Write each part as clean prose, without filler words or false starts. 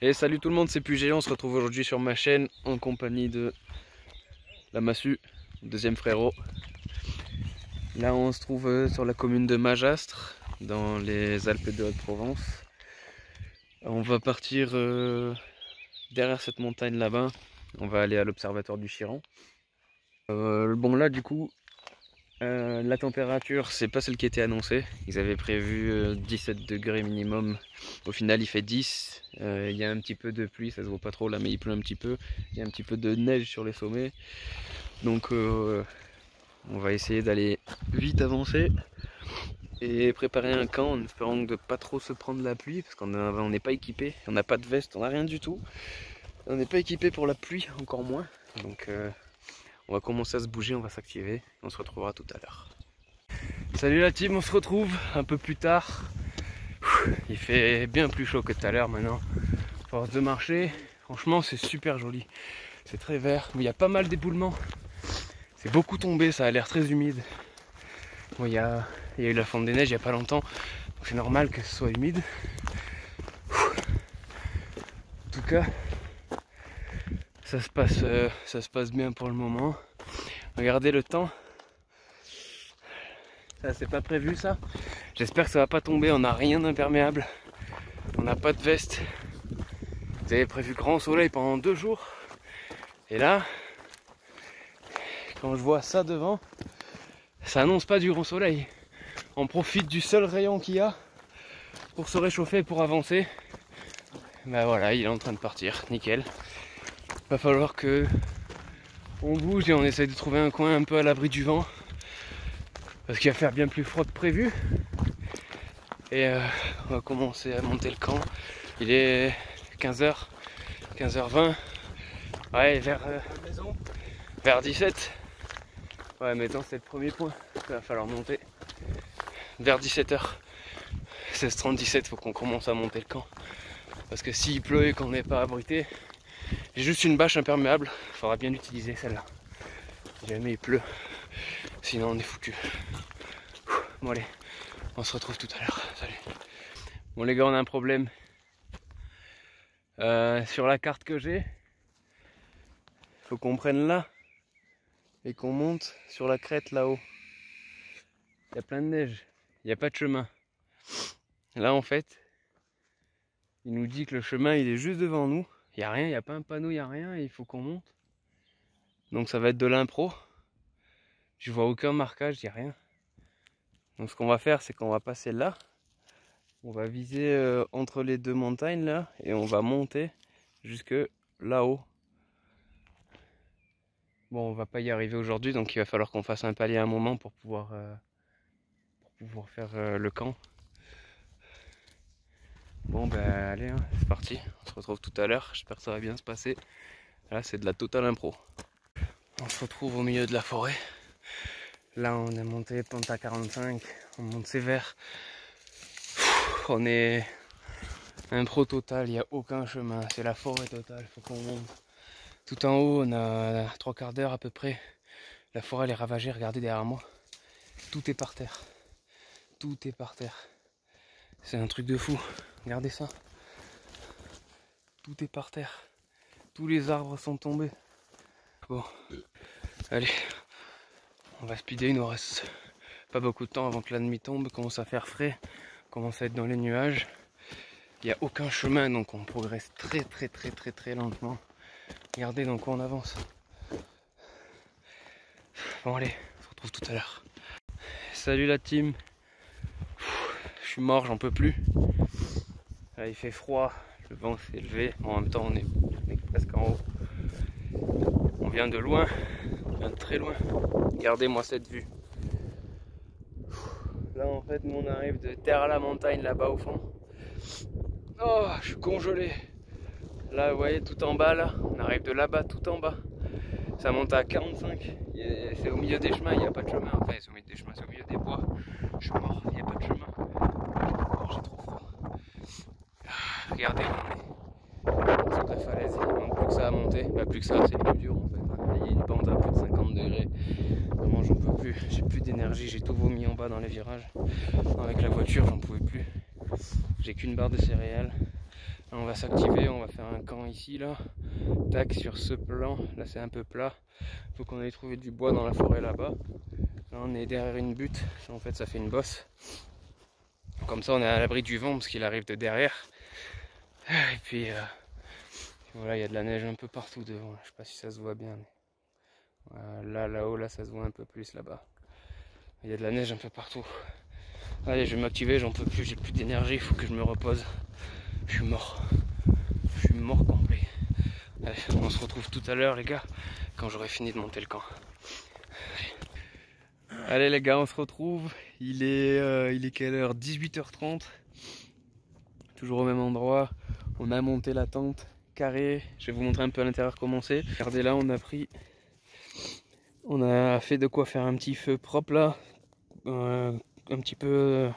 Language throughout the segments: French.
Et salut tout le monde, c'est Pugé, on se retrouve aujourd'hui sur ma chaîne en compagnie de la Massue, deuxième frérot. Là on se trouve sur la commune de Magastres, dans les Alpes de Haute-Provence. On va partir derrière cette montagne là-bas, on va aller à l'observatoire du Chiran. Bon là du coup, la température c'est pas celle qui était annoncée, ils avaient prévu 17 degrés minimum, au final il fait 10, il y a un petit peu de pluie, ça se voit pas trop là mais il pleut un petit peu, il y a un petit peu de neige sur les sommets, donc on va essayer d'aller vite avancer et préparer un camp en espérant de pas trop se prendre la pluie parce qu'on n'est pas équipé, on n'a pas de veste, on n'a rien du tout, on n'est pas équipé pour la pluie encore moins, donc on va commencer à se bouger, on va s'activer, on se retrouvera tout à l'heure. Salut la team, on se retrouve un peu plus tard. Il fait bien plus chaud que tout à l'heure maintenant. Force de marcher, franchement c'est super joli. C'est très vert, mais il y a pas mal d'éboulements. C'est beaucoup tombé, ça a l'air très humide. Bon, il y a eu la fonte des neiges il n'y a pas longtemps, donc c'est normal que ce soit humide. En tout cas, ça se passe bien pour le moment. Regardez le temps. Ça c'est pas prévu ça. J'espère que ça va pas tomber, on n'a rien d'imperméable. On n'a pas de veste. Vous avez prévu grand soleil pendant 2 jours. Et là, quand je vois ça devant, ça annonce pas du grand soleil. On profite du seul rayon qu'il y a pour se réchauffer, pour avancer. Ben voilà, il est en train de partir, nickel. Va falloir que on bouge et on essaye de trouver un coin un peu à l'abri du vent. Parce qu'il va faire bien plus froid que prévu. Et on va commencer à monter le camp. Il est 15h, 15h20. Ouais, vers 17. Ouais, mais attends, c'est le premier point. Il va falloir monter. Vers 17h. 16h30, 17, faut qu'on commence à monter le camp. Parce que s'il pleut et qu'on n'est pas abrité, j'ai juste une bâche imperméable. Il faudra bien l'utiliser celle-là. Si jamais il pleut. Sinon on est foutu. Bon allez, on se retrouve tout à l'heure. Salut. Bon les gars, on a un problème. Sur la carte que j'ai, faut qu'on prenne là et qu'on monte sur la crête là-haut. Il y a plein de neige, il n'y a pas de chemin. Là en fait, il nous dit que le chemin il est juste devant nous. Il n'y a rien, il n'y a pas un panneau, il n'y a rien et il faut qu'on monte. Donc ça va être de l'impro. Je vois aucun marquage, il n'y a rien. Donc ce qu'on va faire, c'est qu'on va passer là. On va viser entre les deux montagnes là et on va monter jusque là-haut. Bon, on va pas y arriver aujourd'hui, donc il va falloir qu'on fasse un palier à un moment pour pouvoir faire le camp. Bon ben allez, hein, c'est parti, on se retrouve tout à l'heure, j'espère que ça va bien se passer. Là c'est de la totale impro. On se retrouve au milieu de la forêt. Là on est monté Penta 45, on monte sévère. On est impro total, il n'y a aucun chemin, c'est la forêt totale, faut qu'on monte. Tout en haut, on a 3/4 d'heure à peu près. La forêt elle est ravagée, regardez derrière moi. Tout est par terre. Tout est par terre. C'est un truc de fou. Regardez ça. Tout est par terre. Tous les arbres sont tombés. Bon, allez, on va speeder, il nous reste pas beaucoup de temps avant que la nuit tombe, commence à faire frais, commence à être dans les nuages. Il n'y a aucun chemin, donc on progresse très lentement. Regardez dans quoi on avance. Bon allez, on se retrouve tout à l'heure. Salut la team. Je suis mort, j'en peux plus. Là, il fait froid, le vent s'est levé. En même temps on est presque en haut. On vient de loin, on vient de très loin. Regardez-moi cette vue. Là en fait nous on arrive de terre à la montagne là-bas au fond. Oh, je suis congelé. Là vous voyez tout en bas là, on arrive de là-bas tout en bas. Ça monte à 45. C'est au milieu des chemins, il n'y a pas de chemin. Enfin c'est au milieu des chemins, c'est au milieu des bois. Je suis mort, il n'y a pas de chemin. Oh, j'ai trop froid. Regardez, on est sur la falaise, il ne manque plus que ça à monter. Bah plus que ça, c'est le plus dur en fait. Il y a une pente à plus de 50 degrés. Vraiment j'en peux plus, j'ai plus d'énergie, j'ai tout vomi en bas dans les virages. Avec la voiture j'en pouvais plus. J'ai qu'une barre de céréales. On va s'activer, on va faire un camp ici là. Tac, sur ce plan, là c'est un peu plat. Faut qu'on aille trouver du bois dans la forêt là-bas. Là on est derrière une butte, en fait ça fait une bosse. Comme ça on est à l'abri du vent parce qu'il arrive de derrière. Et puis voilà, il y a de la neige un peu partout devant. Je sais pas si ça se voit bien. Mais... voilà, là-haut, là ça se voit un peu plus là-bas. Il y a de la neige un peu partout. Allez, je vais m'activer, j'en peux plus, j'ai plus d'énergie, il faut que je me repose. Je suis mort. Je suis mort complet. Allez, on se retrouve tout à l'heure les gars, quand j'aurai fini de monter le camp. Allez les gars, on se retrouve. Il est quelle heure? 18h30. Toujours au même endroit. On a monté la tente carrée. Je vais vous montrer un peu à l'intérieur comment c'est. Regardez là, on a fait de quoi faire un petit feu propre là. Un petit peu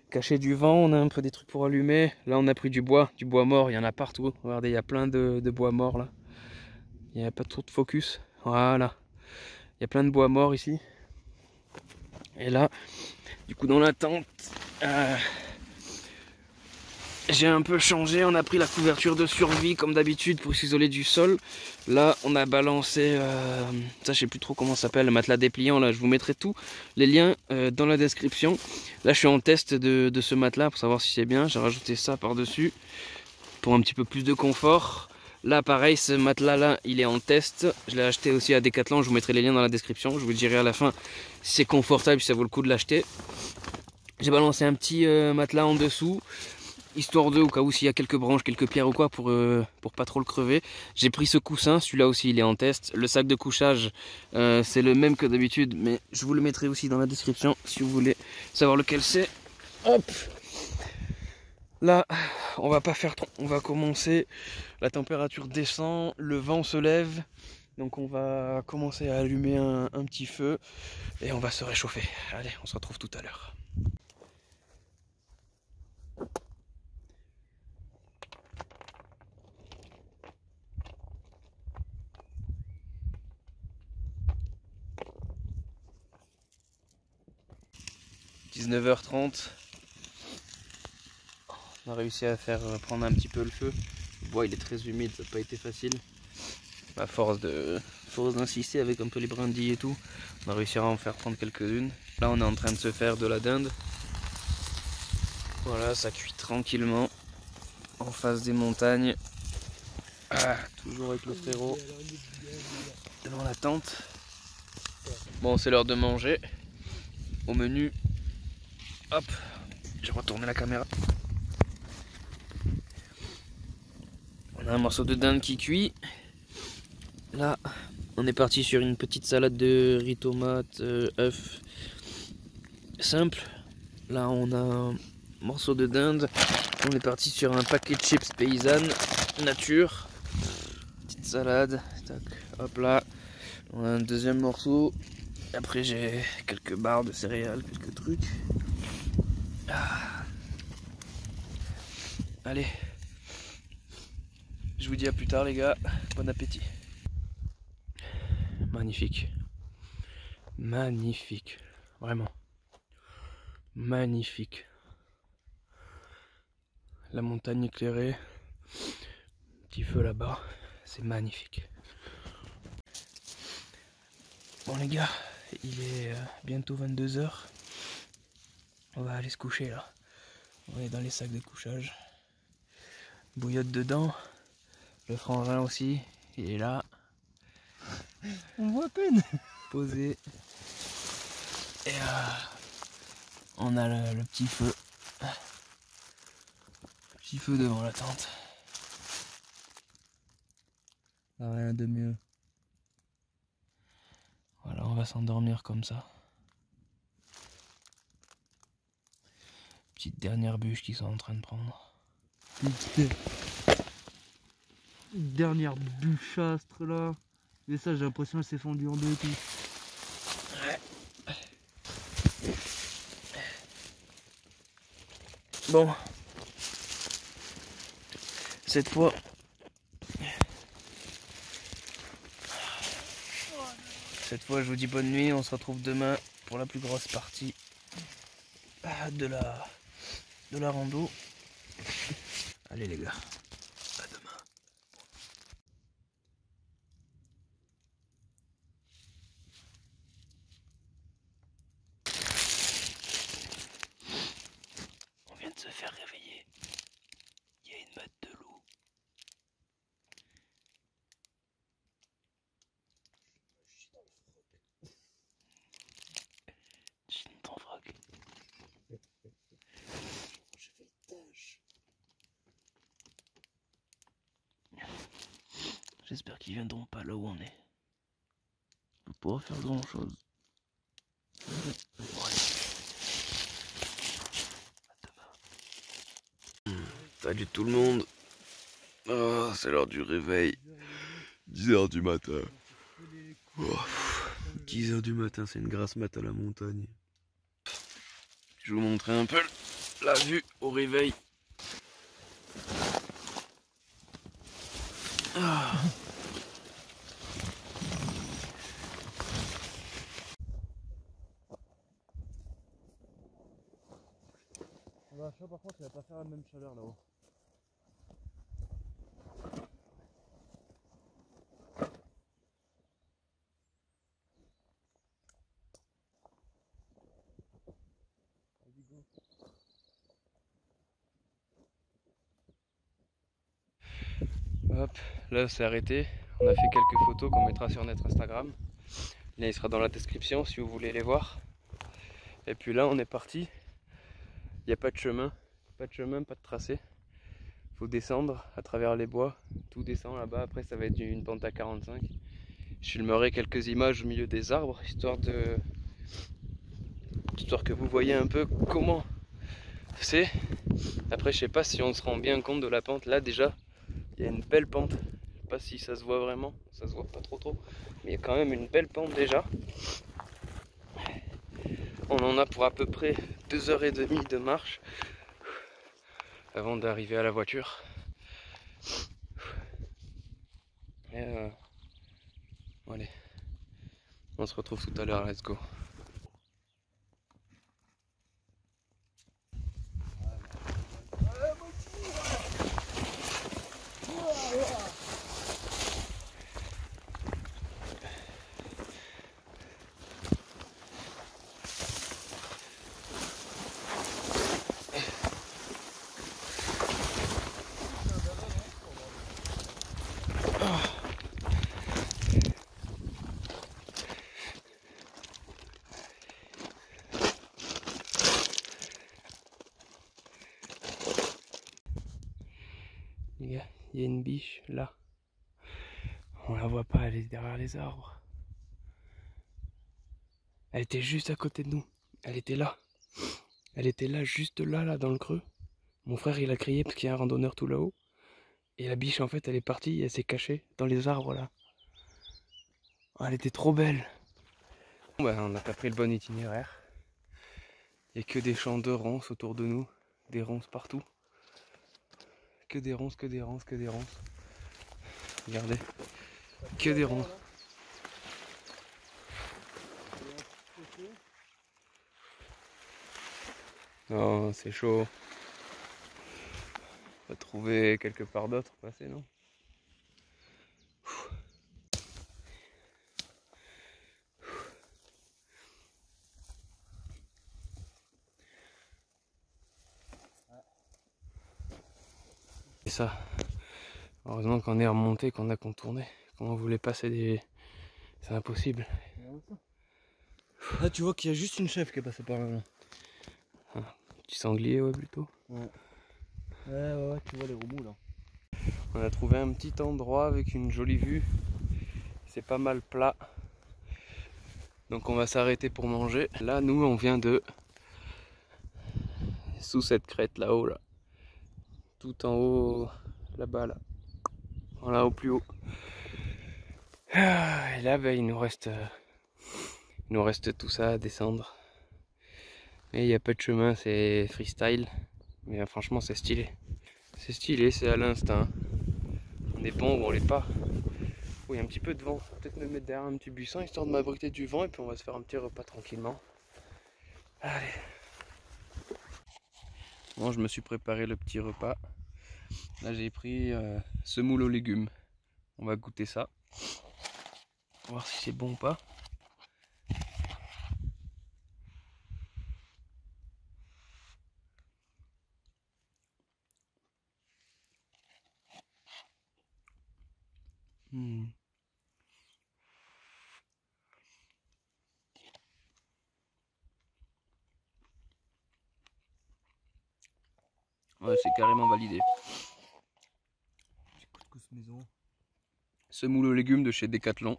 caché du vent. On a un peu des trucs pour allumer. Là on a pris du bois mort. Il y en a partout. Regardez, il y a plein de bois morts là. Il n'y a pas trop de focus. Voilà. Il y a plein de bois morts ici. Et là, du coup dans la tente, j'ai un peu changé. On a pris la couverture de survie comme d'habitude pour s'isoler du sol. Là on a balancé, ça je sais plus trop comment ça s'appelle, le matelas dépliant. Là je vous mettrai tous les liens dans la description. Là je suis en test de ce matelas pour savoir si c'est bien. J'ai rajouté ça par dessus pour un petit peu plus de confort. Là pareil, ce matelas là il est en test. Je l'ai acheté aussi à Decathlon, je vous mettrai les liens dans la description. Je vous dirai à la fin si c'est confortable, si ça vaut le coup de l'acheter. J'ai balancé un petit matelas en dessous, histoire de, au cas où s'il y a quelques branches, quelques pierres ou quoi, pour pas trop le crever. J'ai pris ce coussin, celui-là aussi il est en test. Le sac de couchage c'est le même que d'habitude, mais je vous le mettrai aussi dans la description si vous voulez savoir lequel c'est. Hop! Là, on va pas faire trop, on va commencer, la température descend, le vent se lève, donc on va commencer à allumer un petit feu et on va se réchauffer. Allez, on se retrouve tout à l'heure. – 19h30. On a réussi à faire prendre un petit peu le feu. Le bois il est très humide, ça n'a pas été facile. À force d'insister avec un peu les brindilles et tout, on a réussi à en faire prendre quelques-unes. Là on est en train de se faire de la dinde. Voilà, ça cuit tranquillement en face des montagnes. Toujours avec le frérot devant la tente. Bon, c'est l'heure de manger. Au menu, hop, j'ai retourné la caméra. On a un morceau de dinde qui cuit. Là, on est parti sur une petite salade de riz, tomate, œufs, simple. Là, on a un morceau de dinde. On est parti sur un paquet de chips paysannes, nature. Petite salade, tac, hop là. On a un deuxième morceau. Après, j'ai quelques barres de céréales, quelques trucs. Allez. Je vous dis à plus tard les gars, bon appétit. Magnifique. Magnifique. Vraiment. Magnifique. La montagne éclairée. Petit feu là-bas. C'est magnifique. Bon les gars, il est bientôt 22 h. On va aller se coucher là. On est dans les sacs de couchage. Bouillotte dedans. Le frangin aussi, il est là. On voit à peine. Posé. Et on a le petit feu. Petit feu devant la tente. Rien de mieux. Voilà, on va s'endormir comme ça. Petite dernière bûche qu'ils sont en train de prendre. Une dernière bûchastre là. Mais ça, j'ai l'impression qu'elle s'est fondue en deux et tout. Ouais. Bon. Cette fois. Cette fois, je vous dis bonne nuit. On se retrouve demain pour la plus grosse partie de la rando. Allez. Allez les gars, à demain. On vient de se faire réveiller. Il y a une meute de loup. Chine ton froc. Je fais tâche. J'espère qu'ils viendront pas là où on est. On pourra faire grand chose. Bon, allez. À demain. Salut tout le monde. Oh, c'est l'heure du réveil. 10h du matin. Oh, 10h du matin, c'est une grasse mat à la montagne. Je vais vous montrer un peu la vue au réveil. Ah. L'achat par contre il va pas faire la même chaleur là-haut. Hop, là c'est arrêté. On a fait quelques photos qu'on mettra sur notre Instagram. Là il sera dans la description si vous voulez les voir. Et puis là on est parti. Il n'y a pas de chemin, pas de tracé. Faut descendre à travers les bois. Tout descend là-bas. Après ça va être une pente à 45. Je filmerai quelques images au milieu des arbres histoire que vous voyez un peu comment c'est. Après je sais pas si on se rend bien compte de la pente. Là déjà il y a une belle pente. Je sais pas si ça se voit vraiment. Ça se voit pas trop. Mais il y a quand même une belle pente déjà. On en a pour à peu près 2h30 de marche avant d'arriver à la voiture. Et allez, on se retrouve tout à l'heure, let's go. Les gars, il y a une biche là. On la voit pas, elle est derrière les arbres. Elle était juste à côté de nous. Elle était là. Elle était là, juste là, dans le creux. Mon frère il a crié parce qu'il y a un randonneur tout là-haut. Et la biche en fait elle est partie, elle s'est cachée dans les arbres là. Oh, elle était trop belle. Bon, bah, on n'a pas pris le bon itinéraire. Il n'y a que des champs de ronces autour de nous. Des ronces partout. Que des ronces, que des ronces, que des ronces. Regardez. Que des ronces. Non, c'est chaud. On va trouver quelque part d'autre passer, non? Et ça, heureusement qu'on est remonté, qu'on a contourné. Quand on voulait passer des... C'est impossible. Là tu vois qu'il y a juste une chèvre qui est passée par là. Petit sanglier, ouais, plutôt. Ouais, tu vois les remous là. On a trouvé un petit endroit avec une jolie vue. C'est pas mal plat. Donc on va s'arrêter pour manger. Là, nous, on vient de... Sous cette crête là-haut, là. Tout en haut, là-bas, là. Voilà, au plus haut. Et là, ben, il nous reste tout ça à descendre. Et il n'y a pas de chemin, c'est freestyle. Mais franchement, c'est stylé. C'est stylé, c'est à l'instinct. On est bon ou on l'est pas. Oh, il y a un petit peu de vent. Peut-être me mettre derrière un petit buisson histoire de m'abriter du vent et puis on va se faire un petit repas tranquillement. Allez. Bon, je me suis préparé le petit repas. Là j'ai pris semoule aux légumes. On va goûter ça. On va voir si c'est bon ou pas. Ouais, c'est carrément validé. Couscous maison. Semoule aux légumes de chez Decathlon.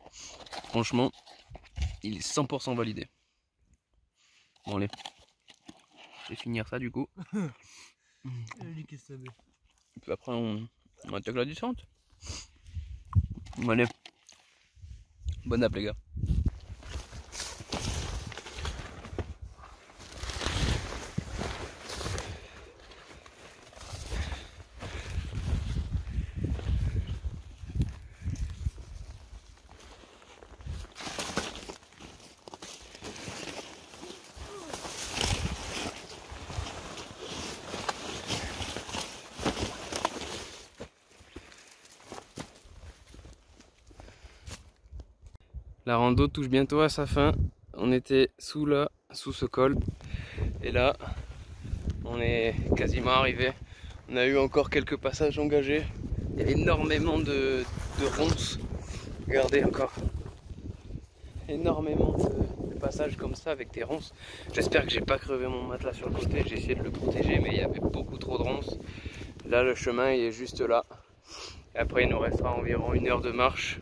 Franchement, il est 100% validé. Bon allez, je vais finir ça du coup. Et puis après on attaque la descente. Bon allez, bonne app les gars. La rando touche bientôt à sa fin. On était sous ce col. Et là, on est quasiment arrivé. On a eu encore quelques passages engagés. Il y a énormément de ronces. Regardez encore. Énormément de passages comme ça avec des ronces. J'espère que j'ai pas crevé mon matelas sur le côté. J'ai essayé de le protéger, mais il y avait beaucoup trop de ronces. Là, le chemin il est juste là. Et après, il nous restera environ 1 heure de marche.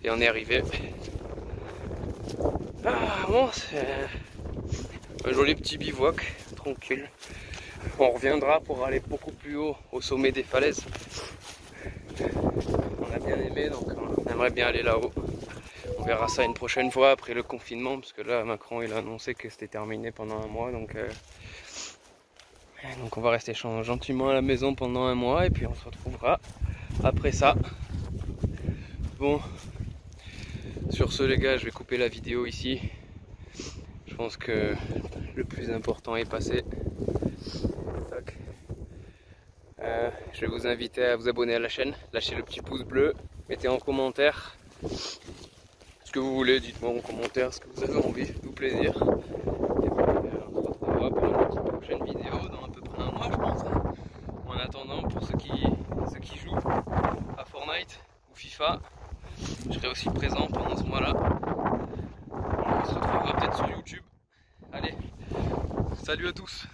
Et on est arrivé. Ah bon, c'est un joli petit bivouac, tranquille. On reviendra pour aller beaucoup plus haut, au sommet des falaises. On a bien aimé, donc on aimerait bien aller là-haut. On verra ça une prochaine fois après le confinement, parce que là Macron il a annoncé que c'était terminé pendant 1 mois, donc on va rester gentiment à la maison pendant 1 mois et puis on se retrouvera après ça. Bon, sur ce les gars, je vais couper la vidéo ici. Je pense que le plus important est passé. Je vais vous inviter à vous abonner à la chaîne, lâchez le petit pouce bleu, mettez en commentaire ce que vous voulez, dites-moi en commentaire ce que vous avez envie, faites-vous plaisir. Et puis, on se retrouvera pour une petite prochaine vidéo dans à peu près 1 mois je pense. En attendant, pour ceux qui jouent à Fortnite ou FIFA, je serai aussi présent pendant ce mois-là. On se retrouvera peut-être sur YouTube. Allez, salut à tous!